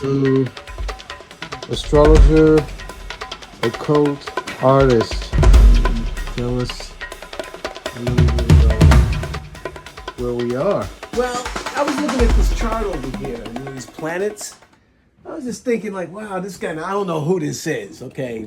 So, astrologer, occult artist. Tell us a little bit about where we are. Well, I was looking at this chart over here, and these planets. I was just thinking, like, wow, this guy. Now, I don't know who this is, okay,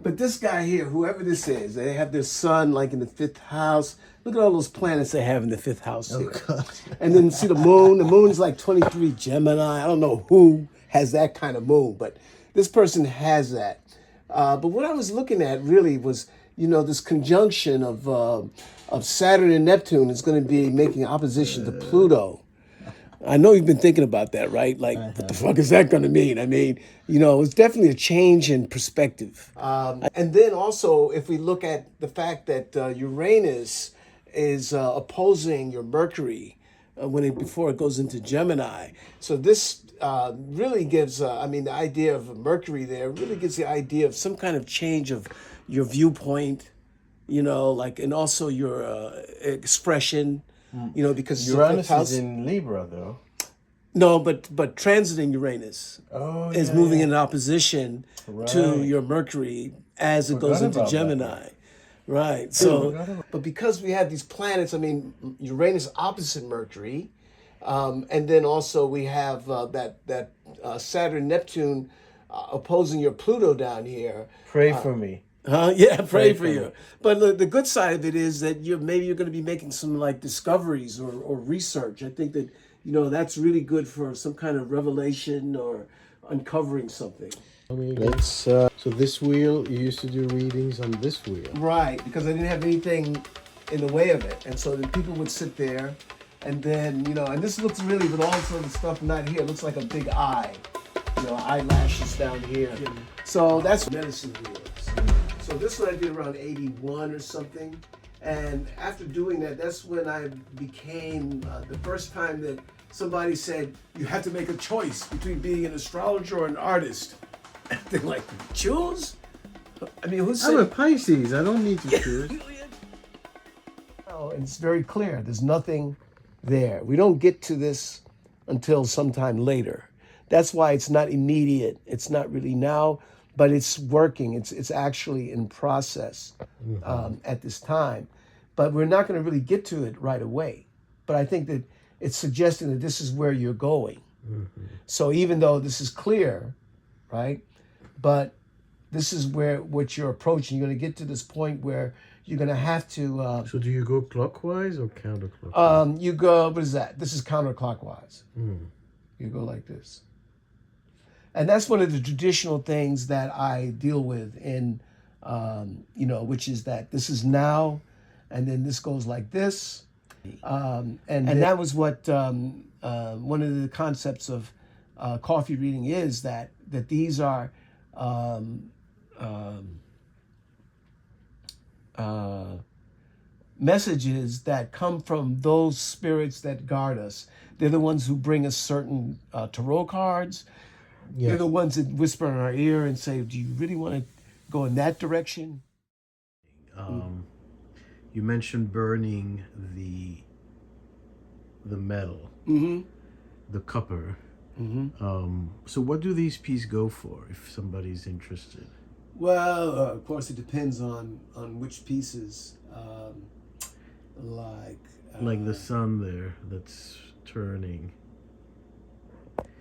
but this guy here, whoever this is, they have their sun like in the fifth house. Look at all those planets they have in the fifth house here. God. And then see the moon. The moon's like 23 Gemini. I don't know who has that kind of moon, but this person has that. But what I was looking at really was, this conjunction of Saturn and Neptune is going to be making opposition to Pluto. I know you've been thinking about that, right? Like, what the fuck is that going to mean? I mean, it's definitely a change in perspective. And then also, if we look at the fact that Uranus is opposing your Mercury before it goes into Gemini. So this really gives, the idea of Mercury there really gives the idea of some kind of change of your viewpoint, and also your expression, because Uranus is in Libra, though. No, but transiting Uranus is moving in opposition to your Mercury as it goes into Gemini. Right. So, but because we have these planets, Uranus opposite Mercury, and then also we have that Saturn Neptune opposing your Pluto down here. Pray for me. Yeah, pray for you. But the good side of it is that maybe you're going to be making some like discoveries or research. I think that that's really good for some kind of revelation or uncovering something. Let's. So this wheel, you used to do readings on this wheel, right? Because I didn't have anything in the way of it, and so the people would sit there, and then and this looks really, with all sort of stuff not here, it looks like a big eye, eyelashes down here. So that's medicine wheels. So this one I did around 81 or something. And after doing that, that's when I became the first time that somebody said, you have to make a choice between being an astrologer or an artist. And they're like, choose? Who said? I'm a Pisces. I don't need to choose. And it's very clear. There's nothing there. We don't get to this until sometime later. That's why it's not immediate. It's not really now. But it's working. It's actually in process at this time. But we're not going to really get to it right away. But I think that it's suggesting that this is where you're going. Mm-hmm. So even though this is clear, right? But this is what you're approaching. You're going to get to this point where you're going to have to... so do you go clockwise or counterclockwise? You go, what is that? This is counterclockwise. You go like this. And that's one of the traditional things that I deal with in, which is that this is now, and then this goes like this. And that was what one of the concepts of coffee reading is, that these are messages that come from those spirits that guard us. They're the ones who bring us certain tarot cards. Yeah. They're the ones that whisper in our ear and say, do you really want to go in that direction? You mentioned burning the metal, the copper. So what do these pieces go for if somebody's interested? Well, of course, it depends on which pieces. Like the sun there that's turning.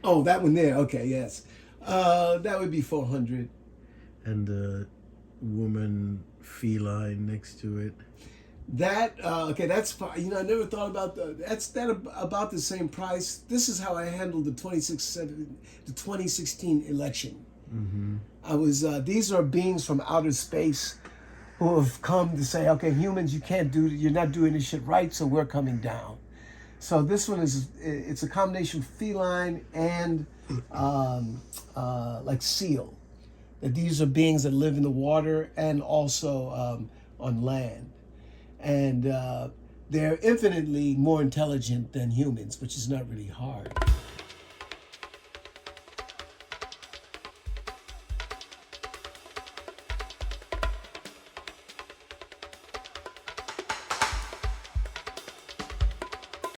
Oh, that one there. Okay, yes. That would be 400. And the woman feline next to it. That that's fine. I never thought about that's about the same price. This is how I handled the 2016 election. I was these are beings from outer space who have come to say, okay, humans, you're not doing this shit right, so we're coming down. So this one it's a combination of feline and like seal. That these are beings that live in the water and also on land. And they're infinitely more intelligent than humans, which is not really hard.